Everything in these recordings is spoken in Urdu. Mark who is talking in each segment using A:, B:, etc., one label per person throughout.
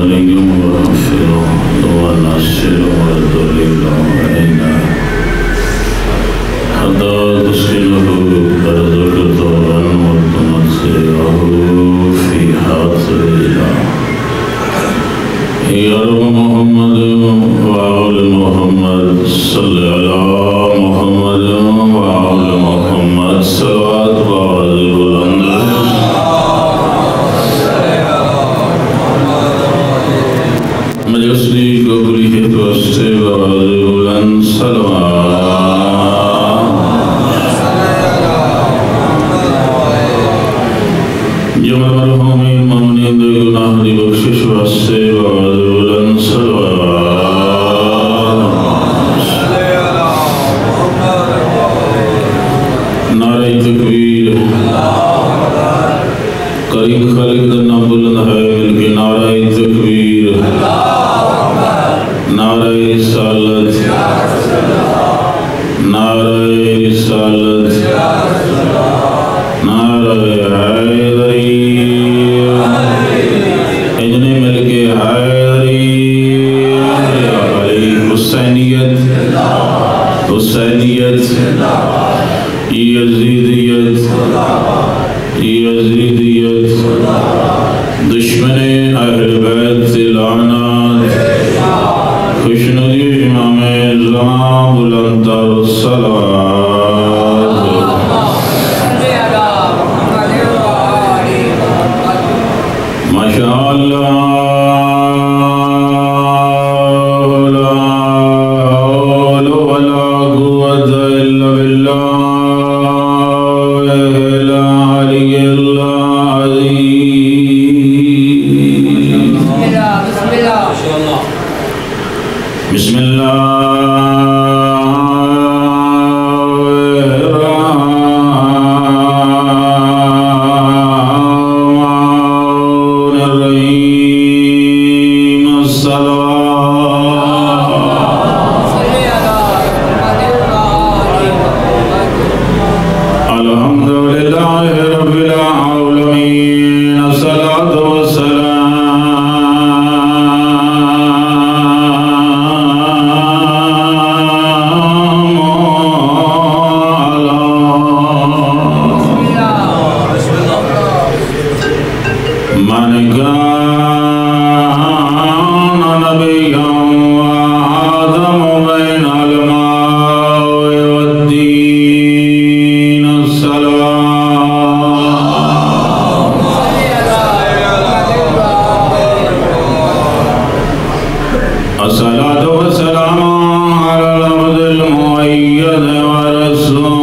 A: ولي وغفر ونصر وذليل وعينا حتى تسكنه أرضك طوعا وتمتعه فيها طويلا يا رب محمد وآل محمد صل على محمد وآل محمد صلوات وعلي بلند مجلسی قبلیت واسطے وعلي بلند صلوات جمع مرحومین مومنین دے گناہ دی بخشش واسطے وعلي بلند صلوات نعرہ تکبیر قریب خالق دا نام بلند ہے ملکے نعرہ تکبیر نعرہ رسالت نعرہ رسالت نعرہ حیدری اجنے ملکے حیدری علی حسینیت حسینیت یزیدیت یزیدیت دشمن اہل بیت لعنات خوشنودی امام زمان بلندر صلوات ماشاءاللہ لا حول ولا قوة إلا بالله العلي العظيم بسم الله الرحمن الرحيم الصلوات الحمد لله رب العالمين الصلاة والسلام من كان نبيا وآدم بين الماء والدين الصلاة الصلاة والسلام على العبد المؤيد ورسول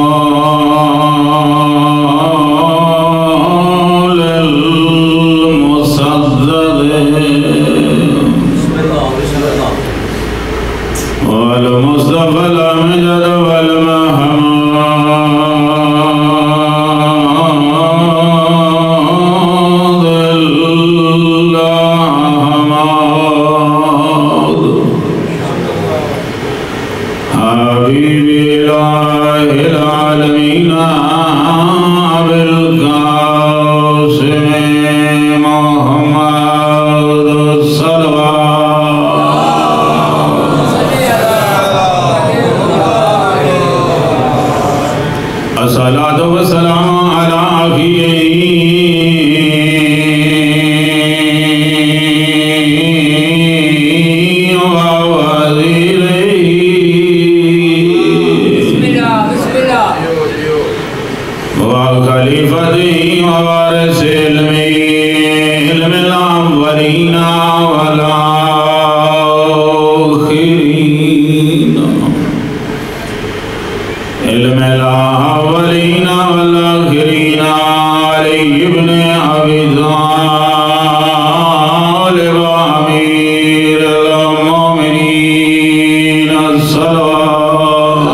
A: والمصطفى الأمجد والمحمود الأحمد حبيب إله العالمين أبي القاسم محمد الصلوات الصلاة والسلام على أخيه ووزيره وخليفته ووارث علم الأولين والآخرين علم الأولين والآخرين علي بن أبي طالب أمير المؤمنين الصلوات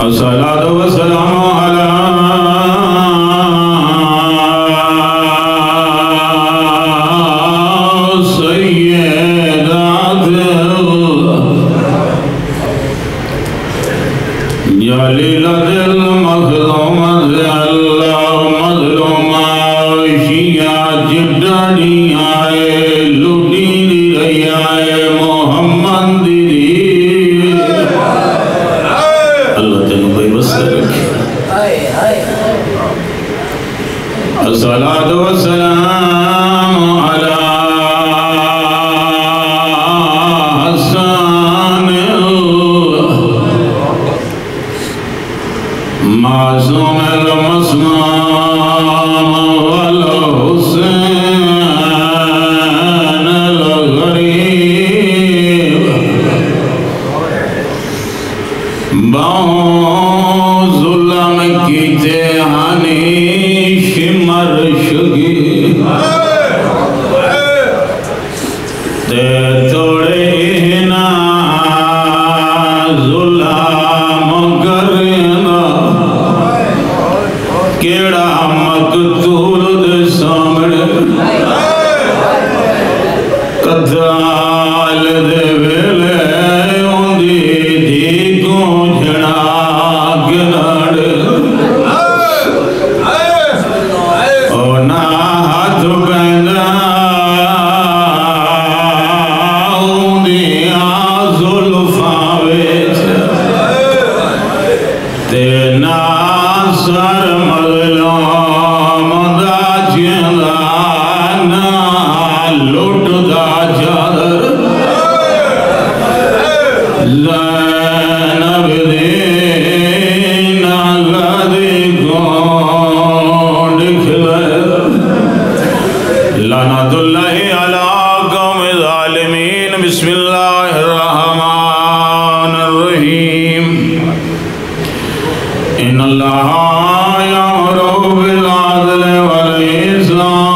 A: الصلاة والسلام على الصلاة والسلام على حسن المعصوم المصمم والحسين الغريب باؤں ظلم کی تہانی شمر شگی تے توڑے نا ظلم کرنا کیڑا مقتول دے سامنے قتال دے ویلے ہوندی دی کو جھڑا گنڑ او نا ہاتھ بیندا ہوندی زلفاں وچ تے نا سر مظلوم دا جیندا نا لٹ دا چادر زینب دی ناگا دی گونڈ کھلے لعنت اللہ علی قوم ظالمین بسم اللہ الرحمن الرحیم ان اللہ یامر بالعدل والإحسان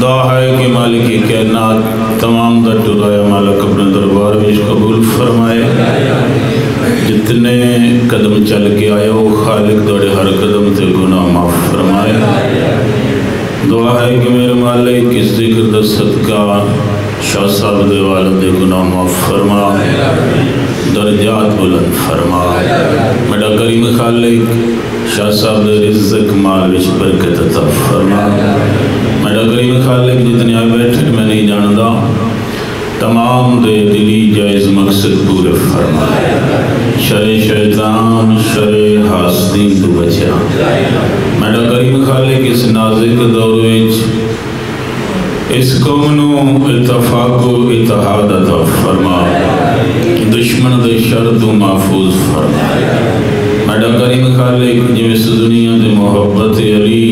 A: دعا ہے کہ مالکی کائنات تمام در ٹرایا مالک اپنے دربار میں قبول فرمائے جتنے قدم چل کے آئے وہ خالق دوڑے ہر قدم تے گناہ معاف فرمائے دعا ہے کہ میرے مالک اس ذکر دا صدقہ شاہ صاحب دے والد دے گناہ معاف فرما درجات بلند فرما میرا کریم خالق شاہ صاحب دے رزق مال وچ برکت عطا فرما میرا کریم خالق جتنے آئے بیٹھے میں نہیں جاندا تمام دے دلی جائز مقصد پورے فرما شر شیطان شر حاسدین تو بچا میرا کریم خالق اس نازک دور وچ اس قوم نو اتفاق و اتحاد عطا فرما دشمن دے شر تو محفوظ فرما میرا کریم خالق جو اس دنیا دے محبت علی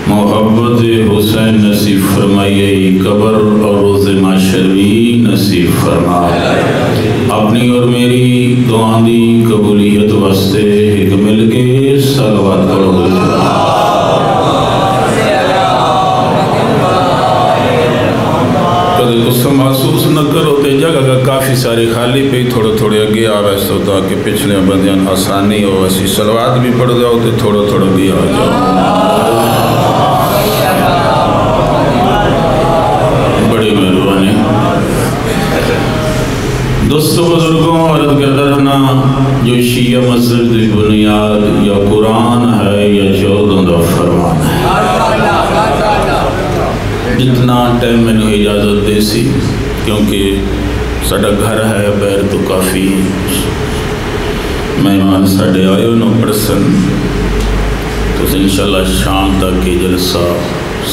A: محبت حسین نصیب فرمائیے قبر اور روز محشر بھی نصیب فرما اپنی اور میری دعا دی قبولیت واسطے ایک مل کے صلوات پڑھو کدھے غصہ محسوس نہ کرو تے جگہ کا کافی سارے خالی پہ تھوڑے تھوڑے اگے آ ویسا ہوتا کہ پچھلے بندیاں آسانی ہو ویسی صلوات بھی پڑھ جاؤ تے تھوڑا تھوڑا بھی آ جاؤ بڑی مہربانی دوستو بزرگوں عرض کردہ رہنا جو شیعہ مذہب دی بنیاد یا قرآن ہے یا چودوں دا فرمان ہے جتنا ٹائم میں نے اجازت دے سی کیونکہ ساڑھا گھر ہے بیر تو کافی مہمان ساڑھے آئے انہوں پرسن تو انشاءاللہ شام تک کی جلسہ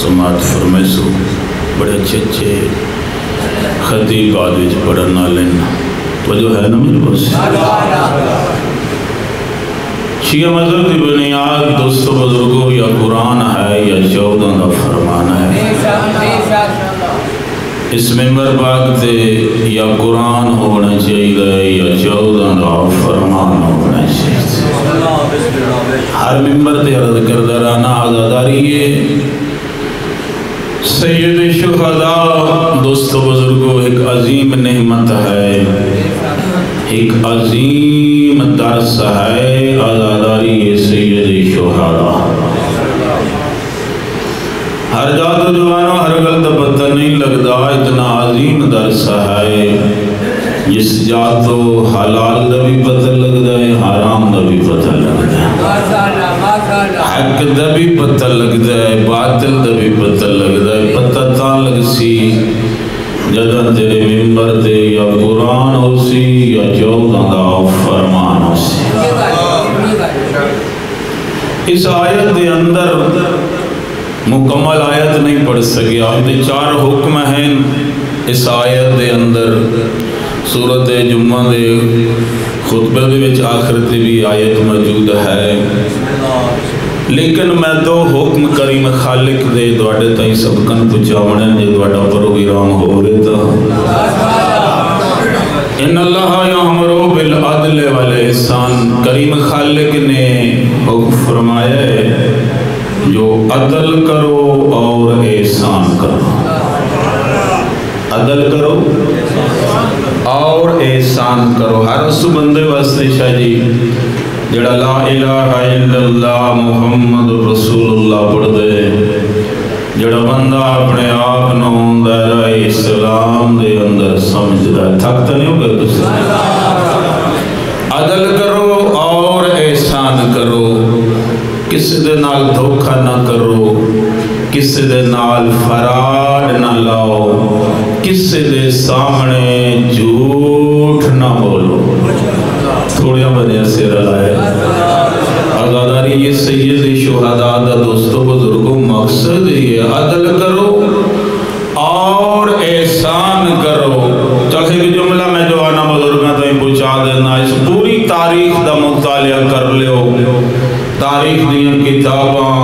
A: سماعت فرمائے سو بڑے اچھے اچھے خطیب بعد وچ پڑھنا لینا وجہ ہے نا میرے پاس شیعہ مذہب دی بنیاد دوستو بزرگوں یا قرآن ہے یا چودوں دا فرمان ہے اس ممبر پاک تے یا قرآن ہونا چاہیے یا چودوں دا فرمان ہونا چاہیے ہر ممبر تے عرض کردہ رانا آزاداری ہے سید شہداء دوستو بزرگوں ایک عظیم نعمت ہے ایک عظیم درس ہے آزاداری سید شہداء ہر جات جوانوں ہر غلط پتہ نہیں لگتا اتنا عظیم درس ہے جس جاتو حلال دا بھی پتہ لگتا ہے حرام دا بھی پتہ لگتا ہے حق دا بھی پتہ لگتا ہے باطل دا بھی پتہ لگتا ہے پتہ تاں لگ سی جدہ تیرے ممبر تے یا قرآن ہو سی یا چودہ دا فرمان ہو سی۔ اس آیت دے اندر مکمل آیت نہیں پڑھ سکے، آپ دے 4 حکم ہیں اس آیت دے اندر۔ سورت جمعہ دے خطبہ دے وچ آخرت بھی آیت موجود ہے، لیکن میں 2 حکم کریم خالق دے دوڑے تائیں سبکن پچاونے جے دوڑا پروگرام ہو رہے تھا۔ ان اللہ یامرو بالعدل والاحسان، کریم خالق نے حکم فرمایا ہے جو عدل کرو اور احسان کرو، عدل کرو اور احسان کرو۔ ہر اس بندے واسطے شاہ جی جڑا لا الہ الا اللہ محمد رسول اللہ پڑھ دے، جڑا بندہ اپنے آپ نو دائرہ اسلام دے اندر سمجھ رہا ہے، تھکتا نہیں ہوگا تُس عدل کرو اور احسان کرو، کسی دے نال دھوکہ نہ کرو، کسی دے نال فراڈ نہ لاؤ، کسی دے سامنے جھوٹ نہ بولو۔ تھوڑیاں بنیا سیرہ لائے عزاداری یہ سید شہداء دا دوستوں بزرگوں مقصد یہ عدل کرو اور احسان کرو۔ چلے کہ جملہ میں جو آنا بزرگاں تائیں پوچھا دینا، اس پوری تاریخ دا مطالعہ کر لیو، تاریخ دیا کتاباں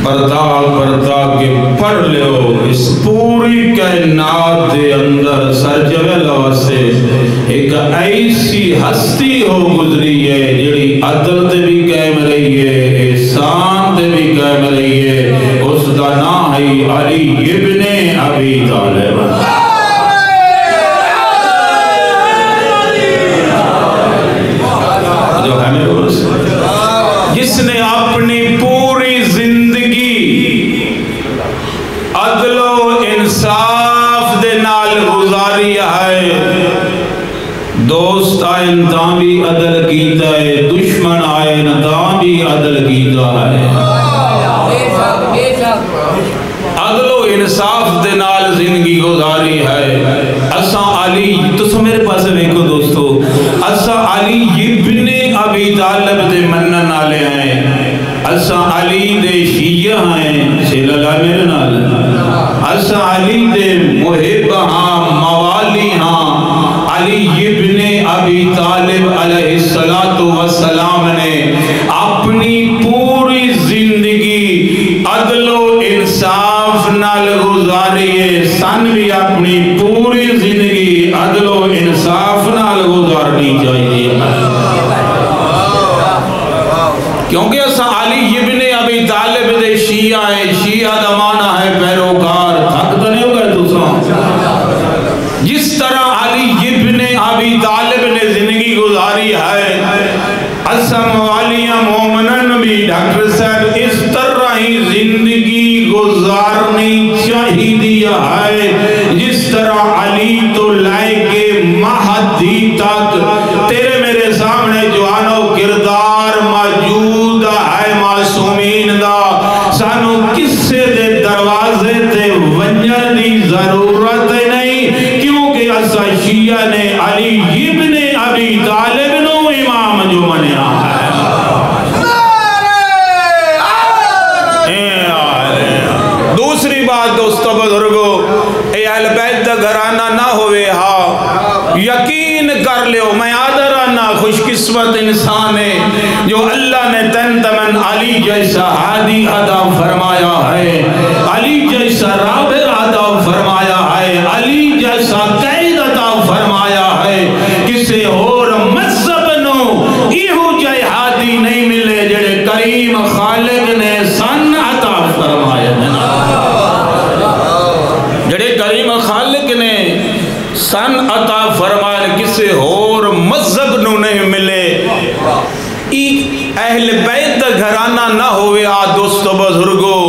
A: پرتا کے پڑھ لیو، اس پوری کائنات دے اندر سرجوے لوا سے ایک ایسی ہستی ہو گزری ہے جڑی عدل دے بھی قائم رہی ہے، احسان دے بھی قائم رہی ہے، اس دا نام ہے علی ابن ابی طالب۔ جو ہے میرے بس جس نے اپنی پوری زندگی عدل و انصاف دے نال گزاری ہے، دوست آئے تاں بھی عدل کیتا ہے، دشمن آئے تاں بھی عدل کیتا ہے، عدل و انصاف دے نال زندگی گزاری ہے۔ اساں علی، تو سو میرے پاس دیکھو دوستو، اساں علی ابن ابی طالب دے منن والے ہیں، اساں علی دے شیعہ ہیں، سیلا لا میرے نال، اساں علی دے محب ہاں، موالی ہاں۔ علی ابن ابی طالب علیہ السلام نے اپنی پوری زندگی عدل و انصاف نال گزاری ہے، سن بھی اپنی پوری زندگی عدل و انصاف نال گزارنی چاہیے، کیونکہ اساں علی ابن ابی طالب دے شیعہ ہیں، شیعہ دا معنی ہے پیروکار، تھک تو نہیں ہوگا تو جس طرح علی ابن ابی طالب نے زندگی گزاری ہے، اساں موالیاں مومنن بھی ڈاکٹر صاحب اس طرح ہی زندگی گزارنی چاہیے ہے، جس طرح علی تو لائے کے مہدی تک تیرے میرے سامنے جوانو کردار موجود ہے معصومین دا، سانو کسے دے دروازے تے ونجن دی ضرورت نہیں، کیونکہ اسا شیعہ نے علی ابن ابی طالب نو امام جو منیا ہے۔ دوسری بات دوستو بزرگو، اے اہل بیت دا گھرانہ نہ ہوئے ہاں، یقین کر لیو میں آدھرانا خوش قسمت انسان ہے جو اللہ نے تن تمن علی جیسا ہادی عطا فرمایا ہے، علی جیسا رابر عطا فرمایا ہے، علی جیسا قید عطا فرمایا ہے، کسے اور مذہب نو ایہو جائے ہادی نہیں ملے جڑے کریم خالق نے سن عطا فرمایا ہے، جڑے کریم خالق نے سن عطا فرمایا کسے اور مذہب نو نہیں ملے۔ اہل بیت گھرانہ نہ ہوئے آ دوستو بزرگو،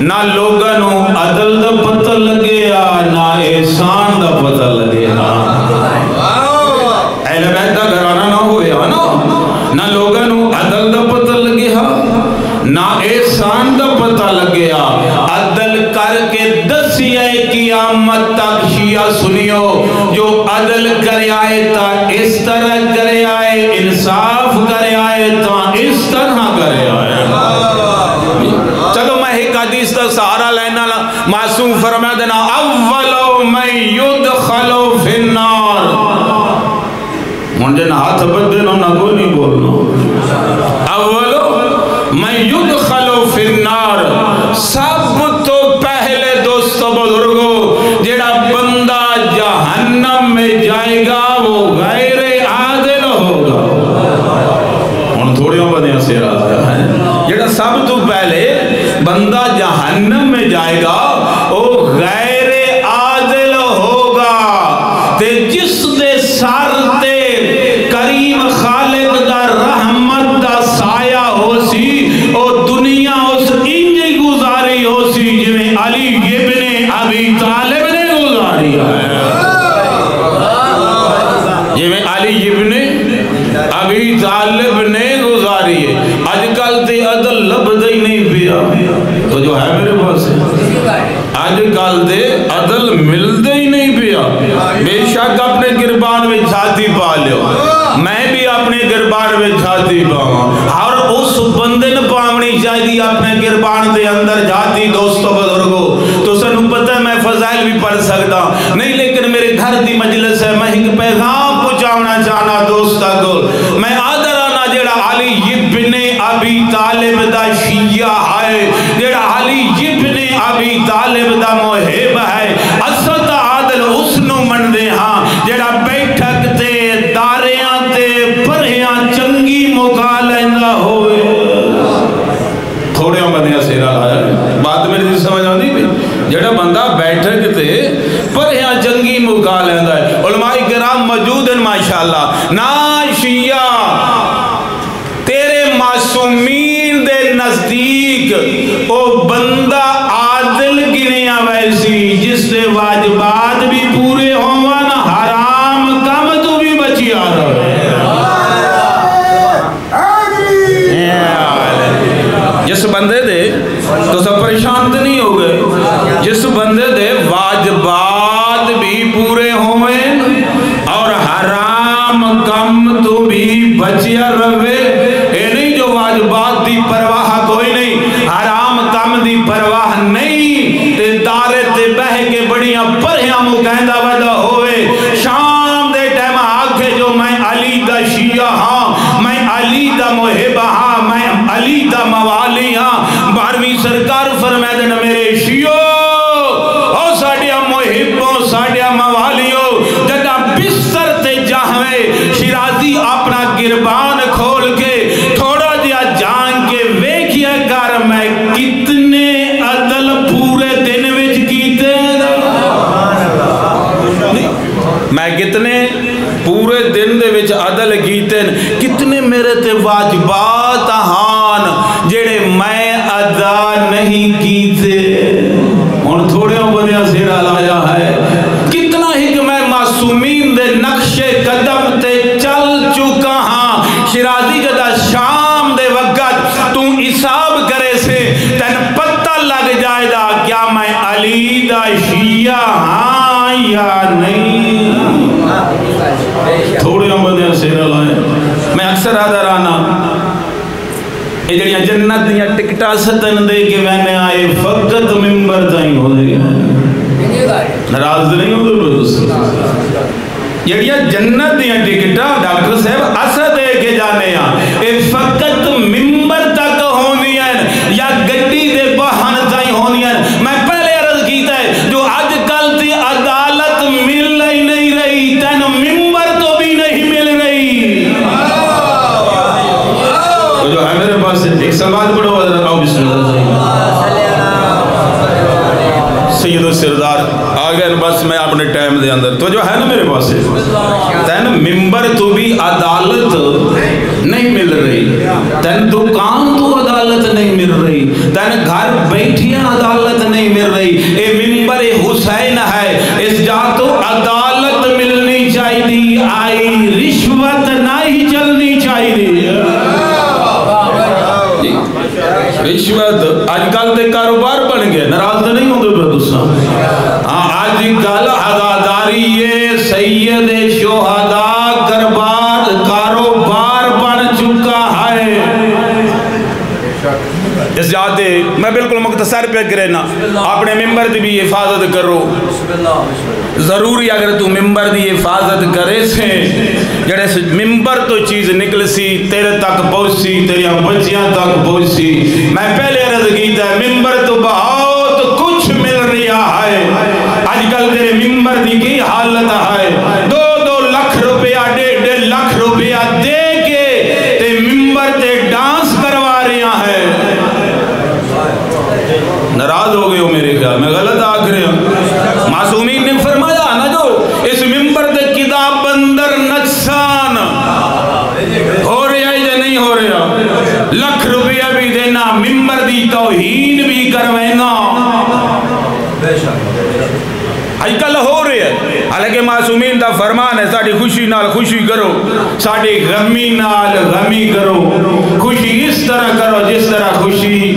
A: نہ لوگنو عدل دا پتہ لگے آ نہ احسان دا پتہ لگے آ۔ اہل بیت گھرانہ نہ ہوئے آ نہ لوگنو عدل دا پتہ لگے آ نہ احسان دا پتہ لگے آ۔ عدل کر کے دس مسیح قیامت تک شیعہ سنیو جو عدل کرے آئے تا اس طرح کرے آئے، انصاف کرے آئے تا اس طرح کرے آئے۔ چلو میں ایک حدیث کا سہارا لینا معصوم فرمایا دینا اولو من یدخلو فی النار، منجھے نہ ہاتھ بد دینا نہ کوئی نہیں بولنا، اولو من یدخلو فی النار، سب تو پہلے دوستو بزرگو جیڑا بندہ جہنم میں جائے گا وہ غیر عادل ہوگا۔ ان تھوڑیوں بندیاں سے راضی ہے جیڑا سب تو پہلے بندہ جہنم میں جائے گا وہ غیر عادل ہوگا، تے جس دے سر تے کریم خالق دا رحمت دا سایہ ہو سی او دنیا اس انجی گزاری ہو سی جویں علی ابن ابی طالب نے گزاری ہے، جویں علی ابن ابی طالب نے گزاری ہے۔ آج کل تے عدل لبدہ ہی نہیں پیا تو جو ہے میرے پاس آج کل تے عدل ملدہ ہی نہیں پیا۔ بے شک اپنے گربان میں چھاتی پا لیو، میں بھی اپنے گربان میں چھاتی پاؤں، اور اس بندے نے پاؤنی چاہیے اپنے گربان دے اندر جاتی۔ دوستو بزرگو تو سنو پتہ میں فضائل بھی پڑھ سکتا نہیں، لیکن میرے گھر دی مجلس ہے، میں ایک پیغام پہنچانا چاہنا دوستا کو، میں آدھر آنا جیڑا علی ابن ابی طالب دا شیعہ ہے، جیڑا علی ابن ابی طالب دا محب ہے، اسد عادل اس نو من دے ہاں جیڑا بیٹھک تے داریاں تے پرہیاں چنگی مکا لیندہ ہوئے۔ تھوڑے ہم بندیاں سیرہ آیا بات میری دی سمجھ آتی بھی جیڑا بندہ بیٹھک تے پرہیاں چنگی مکا لیندہ ہے۔ علماء کرام موجود ہیں ماشاءاللہ، نا شیعہ تیرے معصومین دے نزدیک او بندہ عادل گنیا ویسی جس سے واجبات بھی پورے ہوا نا حرام کم تو بھی بچی آدھا جس بندے دے تو سب پریشان تو نہیں ہو گئے، جس بندے دے واجبات بھی پورے ہوئے اور حرام کم تو بھی بچیا رہے، اے نہیں جو واجبات دی پرواہ کوئی نہیں، حرام کم دی پرواہ نہیں، تے دارے تے بہ کے بڑیاں پرہیاں مکہندہ ودا ہوئے، شام دے ٹائم آکھے جو میں علی دا شیعہ ہاں، میں علی دا محب ہاں، میں علی دا موالی ہاں، بارہویں سرکار فرمائے دن میرے شیعہ او ساڑیا محبوں ساڑیا موالیوں، جگہ بستر تے جاہوے شیرازی اپنا گربان کھول کے تھوڑا دیا جان کے ویکھیا کر میں کتنے عدل پورے دن وچ کیتے، میں کتنے پورے دن دے وچ عدل کیتے، کتنے میرے تے واجبات ہان جڑے میں ادا نہیں کیتے۔ اور تھوڑے بندیاں سیرہ لایا ہے کتنا ہی کہ میں معصومین دے نقش قدم تے چل چکا ہاں، شیرازی جدا شام دے وقت تو حساب کرے سے تین پتہ لگ جائے دا کیا میں علی دا شیعہ ہاں یا نہیں۔ تھوڑے بندیاں سیرہ لائے میں اکثر آدھا رانا یہ جڑیاں جنت دیاں ٹکٹا ستن دے کے میں آئے فقط ممبر تائیں ہو دے ناراض نہیں ہو دے دوست، جڑیاں جنت دیاں ٹکٹا ڈاکٹر صاحب اسا دے کے جانے ہیں اے فقط ممبر تک ہونی ہیں یا گڈی دے بہن تائیں ہونی ہیں۔ میں پہلے عرض کیتا ہے جو آج کل تی عدالت مل ہی نہیں رہی، تین ممبر تو بھی نہیں مل رہی۔ جو ہے میرے پاس ایک سوال پڑھو حضرت آؤ بسم اللہ سید و سردار آگئے بس میں اپنے ٹائم دے اندر تو جو ہے نا میرے پاس تین ممبر تو بھی عدالت نہیں مل رہی، تین دکان تو عدالت نہیں مل رہی، تین گھر بیٹھیاں عدالت نہیں مل رہی، اے ممبر حسین ہے اس جا تو عدالت ملنی چاہیے، آئی رشوت نہیں چلنی چاہیے۔ رشوت آج کل تے کاروبار بن گئے، ناراض نہیں ہوں دے دوستاں، سر پہ گرے نا اپنے ممبر دی بھی حفاظت کرو ضروری اگر تو ممبر دی حفاظت کرے سے جڑے ممبر تو چیز نکل سی تیرے تک پہنچ سی تیری بچیاں تک پہنچ سی میں پہلے عرض کیتا ہے ممبر تو بہت کچھ مل رہا ہے آج کل تیرے ممبر دی کی حالت ہے 2 لاکھ روپیہ 1.5 لاکھ روپیہ دے کے تے ممبر تے ڈانس کروا رہا ہے ناراض ہو گئے ہو میرے خیال میں غلط آکھ رہے ہوں معصومین نے فرمایا نا جو اس ممبر تے کتاب بندر نقصان ہو رہا ہے یا نہیں ہو رہا لاکھ روپیہ بھی دینا ممبر دی توہین بھی کروینا آج کل ہو رہے ہیں حالانکہ معصومین دا فرمان ہے ساڑھی خوشی نال خوشی کرو ساڑھی غمی نال غمی کرو خوشی اس طرح کرو جس طرح خوشی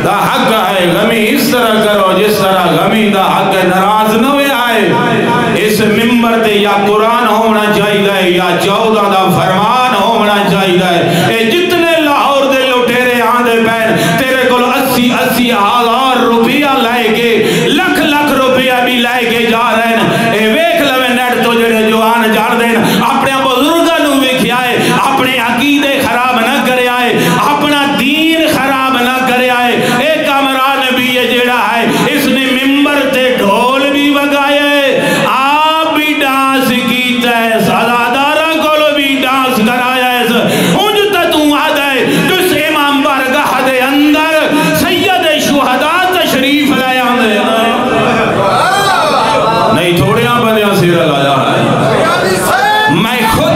A: دا حق ہے غمی اس طرح کرو جس طرح غمی دا حق ہے ناراض نہ ہوئے آئے اس ممبر تے یا قرآن ہونا چاہیے یا 14 دا فرمان ہونا چاہیے اے جتنے لاہور دے لوٹیرے آندے پین تیرے کل 80 ہزار روپیہ لائے گے لکھ روپیہ بھی لائے کے جا رہے ہیں اے ویکھ لوے نیٹ تو جڑے جو آن جان دیں اپنے بزرگاں نو ویکھی آئے اپنے عقیدے خراب نہ کرے آئے اپنا دین خراب نہ کرے آئے ایک کامران بھی یہ جڑا ہے اس نے ممبر تے ڈھول بھی بگائے آپ بھی ڈانس کیتا ہے سادارہ کولو بھی ڈانس کرایا ہے انج تا تو آدھا ہے جس امام بارگاہ دے اندر سید شہداء تشریف لائے آندے نہیں تھوڑے آپ بندیاں سیرہ لایا ہے میں خود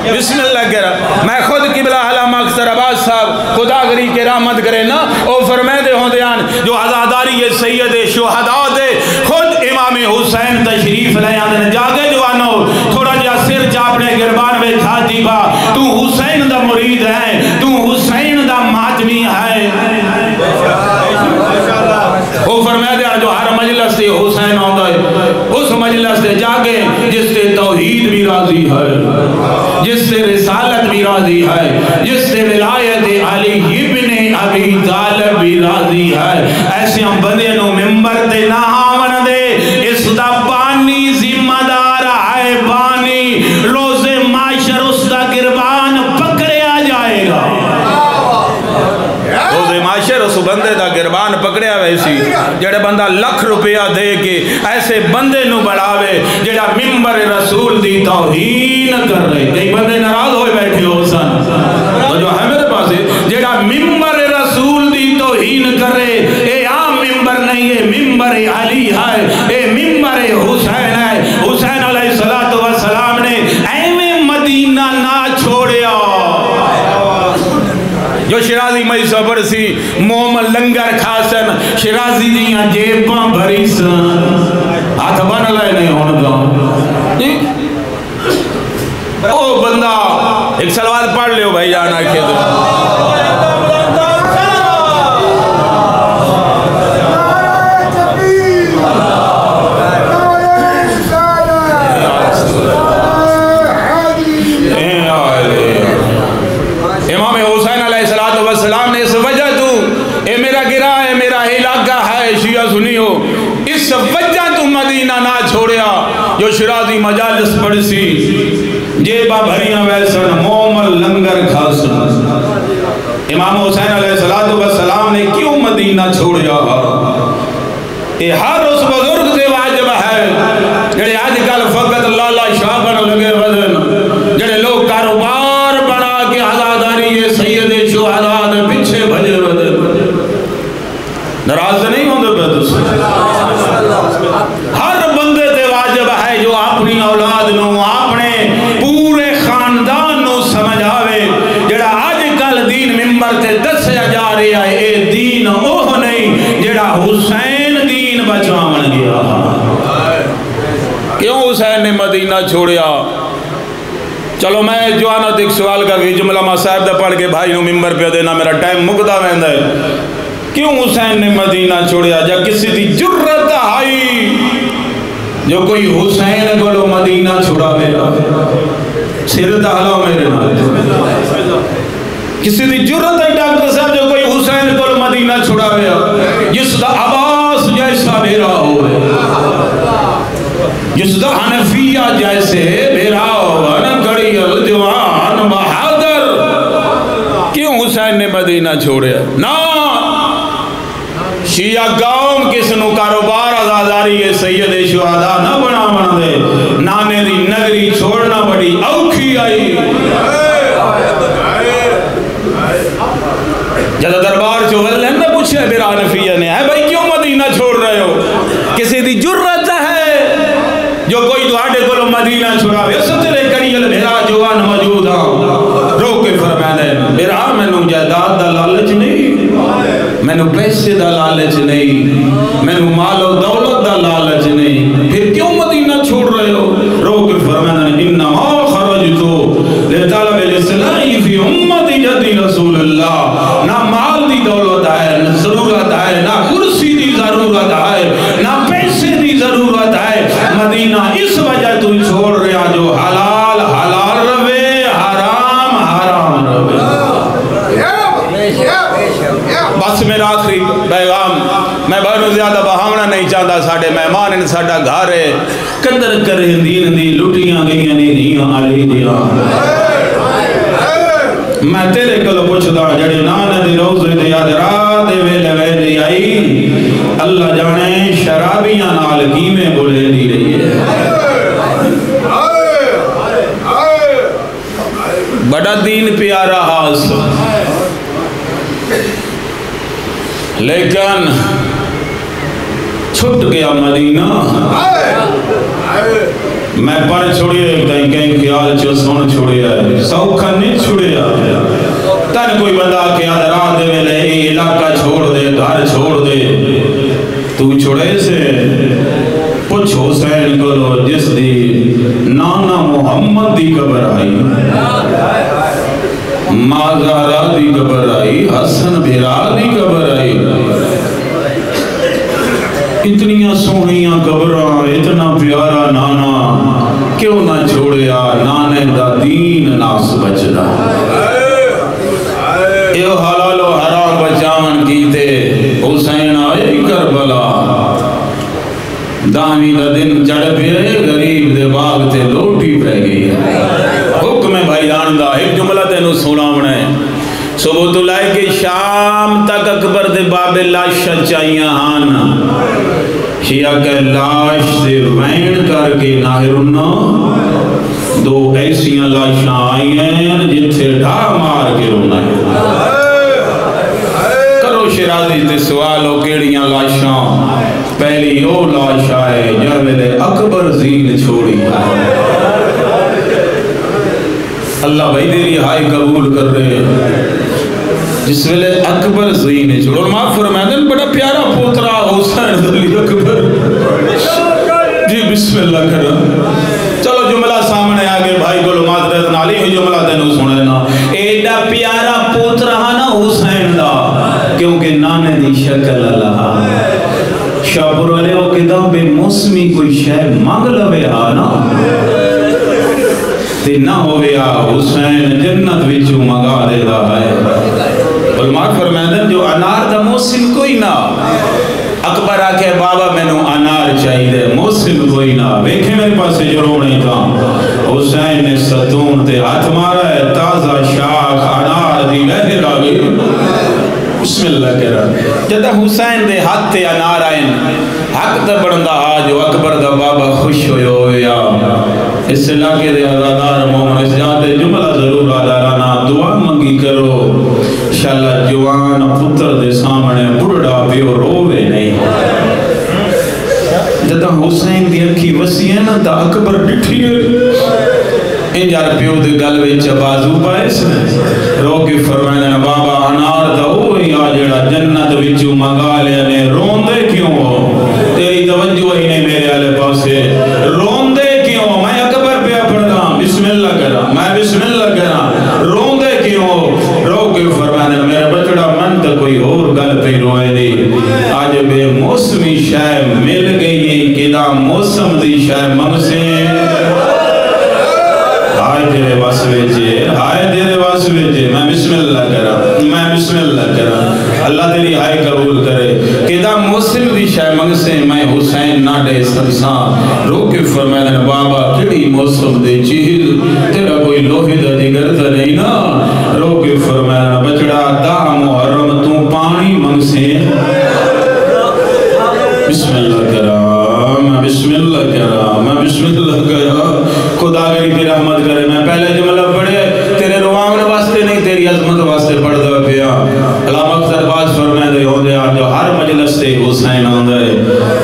A: بسم اللہ کہہ رہا میں خود قبلہ علامہ اکثر عباس صاحب خدا گری کے رحمت کرے نا او فرمائے دے ہوں دیان جو عزاداری یہ سید شہداء دے خود امام حسین تشریف لے آنے جاگے جوانو تھوڑا جا سر چاپنے گربان میں چھاتی با تو حسین دا مرید ہے تو حسین دا ماتمی ہے وہ فرمائے دے جو ہر مجلس سے حسین آتا ہے اس مجلس سے جاگے جس سے توحید بھی راضی ہے جس سے رسالت بھی راضی ہے جس سے ولایت علی ابن ابی طالب بھی راضی ہے ایسے ہم بندے نو ممبر تے نہ آمن دے اس دا بانی ذمہ دار ہے بانی روز معاشر اس دا گربان پکڑے آ جائے گا روز معاشر اس بندے دا گربان پکڑے آوے اسی جڑے بندہ لکھ روپیہ دے کے ایسے بندے نو بڑھاوے جڑا ممبر رسول دی توہین کر رہے کئی بندے ناراض ہوئے بیٹھے ہو سن تو جو ہے میرے پاس جڑا ممبر رسول دی توہین کر رہے اے عام ممبر نہیں ہے ممبر علی ہے اے ممبر حسین ہے حسین علیہ السلام نے ایویں مدینہ نہ چھوڑیا جو شرازی مئی صبر سی موم لنگر کھاسن شرازی دیاں جیباں بھری سن ہاتھ بن لائے نہیں ہونا او بندہ ایک سلوات پڑھ لے ہو بھائی جانا کے دو امام حسین علیہ السلام نے اس وجہ تو اے میرا گرا ہے میرا علاقہ ہے شیعہ سنی ہو اس وجہ تو مدینہ نہ چھوڑیا جو شرازی مجالس پڑھ سی جیبہ بھریاں ویسن مومل لنگر کھاسن امام حسین علیہ السلام نے کیوں مدینہ چھوڑیا اے ہر اس بزرگ سے واجب ہے جڑے آج کل فقط لالا شاہ بن لگے وزن جڑے لوگ کاروبار بنا کے عزاداری یہ سید شہداء دے پیچھے بھجے وزن ناراض نہیں ہوں دے بیت سے ہر بندے تے واجب ہے جو اپنی اولاد نو اپنے پورے خاندان نو سمجھ آوے جڑا آج کل دین ممبر تے دسیا جا رہا ہے اے دین اوہ نہیں جڑا حسین دین بچاون گیا کیوں حسین نے مدینہ چھوڑیا چلو میں جوانت ایک سوال کا کہ جملہ صاحب دا پڑھ کے بھائی نو ممبر پہ دینا میرا ٹائم مقدہ ویندہ ہے کیوں حسین نے مدینہ چھوڑیا جا کسی دی جرت آئی جو کوئی حسین کو لو مدینہ چھوڑا میرا سر تحلا میرے نال کسی دی جرت ہے ڈاکٹر صاحب جو کوئی حسین کو لو مدینہ چھوڑا میرا جس دا عباس جیسا بیرا ہوئے، جس دا حنفیہ جیسے بیرا ہوئے نا کڑی الجوان بہادر، کیوں حسین نے مدینہ چھوڑے؟ نا شیعہ قوم کس نو کاروبار آزاداری سید شہداء نہ بنا دے، نانے دی نگری چھوڑنا بڑی اوکھی آئی۔ جب دربار چوہل نے پوچھے بیرا حنفیہ نے، ہے بھائی کیوں مدینہ چھوڑ رہے ہو؟ کسی دی جرت ہے جو کوئی دوہاڑے کو مدینہ چھوڑا وے؟ سترے کریل میرا جوان موجود ہاں، رو کے فرمائے میرا مینوں جائیداد دا لالچ نہیں، مینوں پیسے دا لالچ نہیں، مینوں مال و دولت دا لالچ نہیں، پھر کیوں مدینہ چھوڑ رہے ہو؟ رو کے فرمائے انما خرجتو لطلب الاصلاح فی امت جدی رسول اللہ، نہ مال دی دولت ہے، نہ ضرورت ہے، نہ کرسی دی ضرورت ہے، نہ پیسے دی ضرورت ہے، مدینہ اس وجہ تو چھوڑ رہا جو حلال حلال روے، حرام حرام روے۔ بس میرا آخری پیغام، میں بہت زیادہ بہاونا نہیں چاہتا، ساڑھے مہمان ان ساڑھا گھر ہے، قدر کریں دین دی لٹیاں گئیاں نہیں آلی دیا۔ میں تیرے کلو پوچھتا جڑی نانے دی روزے دی یاد رات دے ویلے ویلی آئی، اللہ جانے شرابیاں نال کیمیں بولے دی رہی ہے۔ بڑا دین پیارا ہاس، لیکن چھٹ گیا مدینہ۔ میں پر چھوڑیا کہیں کہیں خیال چو سن چھوڑیا ہے، سوکھا نہیں چھوڑیا۔ تن کوئی بندہ کہ آدھ رات دے میں لے علاقہ چھوڑ دے، گھر چھوڑ دے، تو چھوڑے سے پچھ حسین کو لو جس دی نانا محمد دی قبر آئی، مازارہ دی قبر آئی، حسن بھیرا دی قبر آئی، اتنیاں سونیاں قبراں، اتنا پیارا نانا، کیوں نہ چھوڑیا؟ نانے دا دین ناس بچدا، ایو حلال و حرام بچاون کیتے، حسین آئے کربلا، دامی دا دن چڑھ پہ غریب دے باغ تے لوٹی پہ گئی۔ حکم بھائی آندہ ایک جملہ تینو سونا بنے، صبح تو لائے کہ شام تک اکبر دے باب لاشا چاہیاں آنا، شیعہ کہ لاش سے وین کر کے ناہرنا، دو ایسیاں لاشاں آئی ہیں جتھے ڈھا مار کے رونا ہے۔ کرو شرازی تے سوالو کیڑیاں لاشاں، پہلی او لاش آئے جاوید اکبر زین چھوڑی۔ اللہ بھائی دیری ہائی قبول کر رہے، جس ویلے اکبر زین چھوڑ، اور ماں فرمائدن بڑا پیارا پوترا حسین علی اکبر۔ جی بسم اللہ کرا، چلو جملہ سامنے آگے بھائی گلو معذرت نالی ہوئی جملہ تینوں سنے نا، ایڈا پیارا پوترا نا حسین دا، کیونکہ نانے دی شکل اللہ شابر علیہ و کدام بے موسمی کوئی شہ مانگ لوے آنا، تے نہ ہویا حسین جنت وچو مگا دے دا ہے۔ علماء فرمائدن جو انار دا موسم کوئی نہ، اکبر آکے بابا میں نو انار چاہی دے، موسم کوئی نہ، ویکھے میرے پاس جو رونے تھا، حسین نے ستون تے ہاتھ مارا ہے، تازہ شاخ انار دی لہر آگئی، بسم اللہ کہہ رہا، جدہ حسین دے ہاتھ تے انار آئین، حق دا بڑھندہ آج اکبر دا بابا خوش ہویا، اس علاقے دے عزادار مومن اس جاتے جملہ ضرور آدارانا دعا منگی کرو، انشاءاللہ جوان پتر دے سامنے بڑھڑا پیو روے نہیں۔ جدہ حسین دی اکھی وسیع ہے نا تا اکبر ڈٹھی ہے، انجار پیو دے گلوے چبازو پائے سے رو کے فرمائے بابا انار دا ہوئی آجڑا جنت وچو مگا لیا نے، روندے کیوں ہو؟ تیری توجہ ہی نہیں میرے آلے پاسے، روندے کیوں؟ میں اکبر پہ پڑھتا ہوں، بسم اللہ کرا، میں بسم اللہ کرا، روندے کیوں ہو؟ رو کے فرمائے میرے بچڑا من تا کوئی اور گل پہ روئے دی، آج بے موسمی شاہ مل گئی کدا موسم دی شاہ منگسے، ہائے تیرے واسویجے، ہائے تیرے واسویجے، میں بسم اللہ کرا، میں بسم اللہ کرا، اللہ تیری ہائے قبول کرے۔ موسم دے چیز تیرا کوئی لوہے دا جگر تا نہیں نا رو کے فرمایا بچڑا دا محرم تو پانی منگ سے بسم اللہ کرام بسم اللہ کرام بسم اللہ کرام خدا گری کی رحمت کرے میں پہلے جملہ پڑھے تیرے روان واسطے نہیں تیری عظمت واسطے پڑھ دو پیا علامہ اختر باز فرمائے دے ہوں دے جو ہر مجلس سے حسین آن دے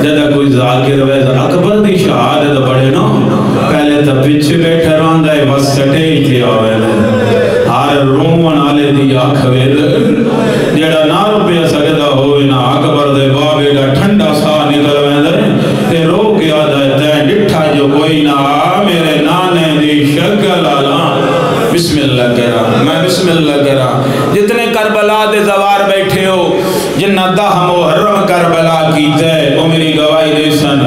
A: جدہ کوئی ذاکر ویزا اکبر دی شہادت پڑھے نا پہلے تا پچھے بیٹھے رہن دے بس سٹے ہی تھی آوے دے ہر رومن آلے دی آکھوے دے جڑا نا روپے سکتا ہوئے نا اکبر دے بابے دا ٹھنڈا سا نکل ویندے تے رو کے آدھا تے ڈٹھا جو کوئی نا میرے نانے دی شکل آلا بسم اللہ کرا میں بسم اللہ کرا جتنے کربلا دے زوار بیٹھے ہو جنہ دہ محرم کربلا کیتے وہ میری گواہی دے سن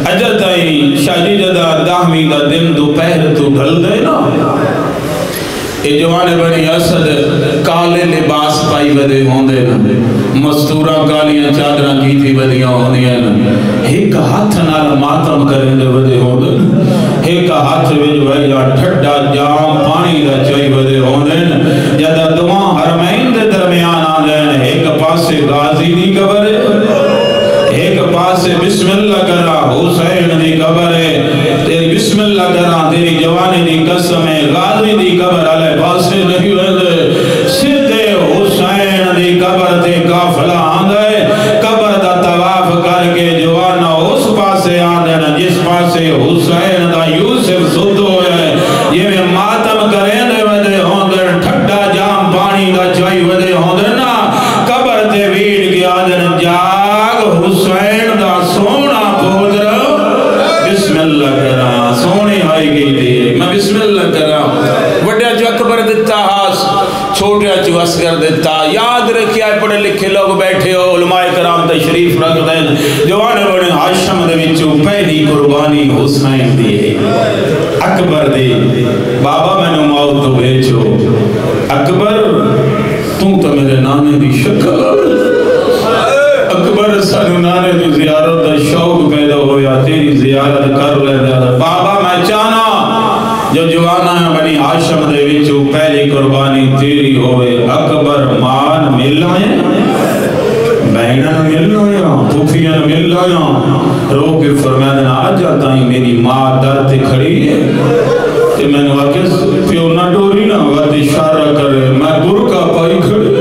A: اجل تائیں شاہی جدہ دہمی دا دن دو پہر تو ڈھل دے نا اے جوانے بنی اسد کالے لباس پائی بدے ہوندے نا مستورہ کالیاں چادرہ کی تھی بدیاں ہوندیاں نا ایک ہاتھ نال ماتم کریں دے بدے ہوندے ایک ہاتھ وچ ویا ٹھڈا جام پانی دا چائی بدے ہوندے جدا دعاں حرمین دے درمیان آندے ایک پاسے غازی دی قبر ہے ایک پاسے بسم اللہ کرا حسین دی قبر ہے تیری بسم اللہ کرا تیری جوانی دی قسم ہے غازی دی قبر علیہ پاسے نہیں ہوندے سدھے حسین دی قبر تے قافلہ آندے قبر دا طواف کر کے جوانا اس پاسے آندے نا جس پاسے حسین دا یوسف سدھ ہوئے یہ میں ماتم کریں دے ودے ہوندے ٹھڈا جام پانی دا چائی ودے ہوندے نا قبر تے ویڈ کے آندے نا جاگ حسین دا سونا پودر بسم اللہ کرا سونے آئی گئی دے میں بسم اللہ کرا وڈیا جو اکبر دیتا ہاس چھوٹیا جو اسگر دیتا یاد رکھیا پڑھے لکھے لوگ بیٹھے ہو علماء کرام تشریف رکھ دیں جوانے بڑے ہاشم دے وچوں پہلی قربانی حسین دی اکبر دی بابا میں نے موت تو بھیجو اکبر تو میرے نانے دی شکل اکبر سانو نانے دی زیارت دا شوق پیدا ہویا تیری زیارت کر لے دیا بابا میں چاہنا جو جوانا ہے بنی ہاشم دے وچوں پہلی قربانی تیری ہوئے اکبر مان مل آئے بہنہ مل آئے پھوپھیاں مل آئے رو کے فرمائے آج جاتا ہی میری ماں در تے کھڑی ہے کہ میں نے واقع پیو نہ ڈوری نہ وقت اشارہ کرے میں برکا پائی کھڑی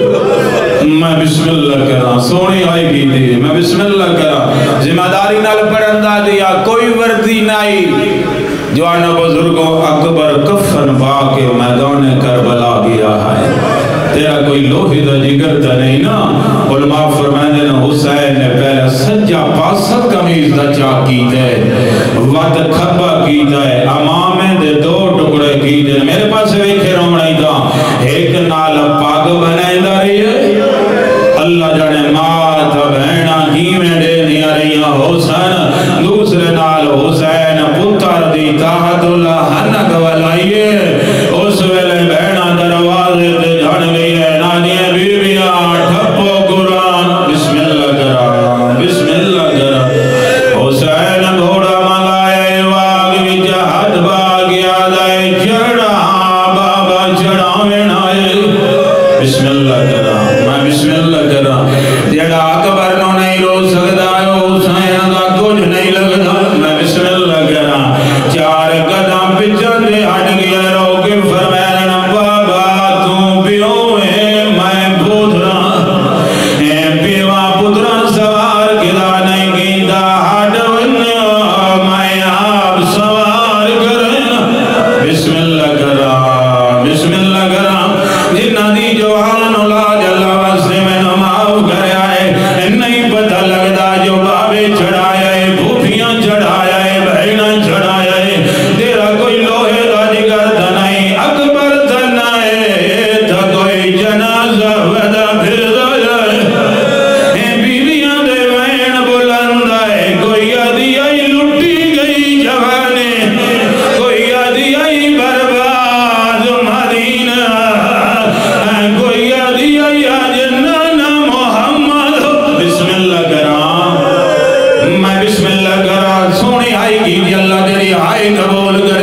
A: میں بسم اللہ کرا سونی آئی گی دی میں بسم اللہ کرا ذمہ داری نال پڑھندہ دیا کوئی وردی نہیں جوانا بزرگوں اکبر کفن باقی میدان کربلا گیا ہے تیرا کوئی لوہی دا جگر تا نہیں نا علماء فرمائے نا حسین نے پہلے سجا پاسا کمیز دا چاہ کی دے وقت کھبا کی دے امامے دے دو ٹکڑے کی دے میرے پاس ویکھے رومڑائی دا ایک نال پاگ بنائی دا رہی ہے اللہ جانے مات بہنہ ہی میں دے دیا رہی حسین دوسرے نال حسین پتر دی تاہت اللہ ہنک والائیے اس ویلے بہنہ دروازے تے جھڑ گئی ہے نانی بی بیاں ٹھپو قرآن بسم اللہ کرا بسم اللہ کرا حسین گھوڑا منگائے واگ وچ ہاتھ باگیا دائے چڑھا بابا چڑھا وینائے بسم اللہ کرا میں بسم اللہ کرا جڑا اکبر نو نہیں رو سکتا حسین دا کچھ نہیں لگتا میں بسم اللہ کرا چار قدم پچھن دے ہٹ گیا رو کے فرمائنا بابا تو پیو ہے میں پوترا اے پیوا پترا سوار کلا نہیں گیندہ ہٹ ونیا میں آپ سوار کرنا بسم اللہ کرا بسم اللہ کرا جنہ دی جوان اولاد اللہ واسطے میں نماؤ کرے آئے نہیں پتہ لگتا جو بابے چڑھایا ہے بھوپیاں چڑھایا ہے بہنہ چڑھایا ہے تیرا کوئی لوہے دا جگر تھا نہیں اکبر تھا نہیں تھا کوئی جنازہ ودا پھر دایا بیویاں دے وین بلند ہے کوئی آدھی آئی لٹی گئی جوانے کوئی آدھی آئی برباد مدینہ کوئی آدھی آئی جنانا محمد بسم اللہ کرا میں بسم اللہ کرا سونی آئی گی اللہ تیری آئی قبول کر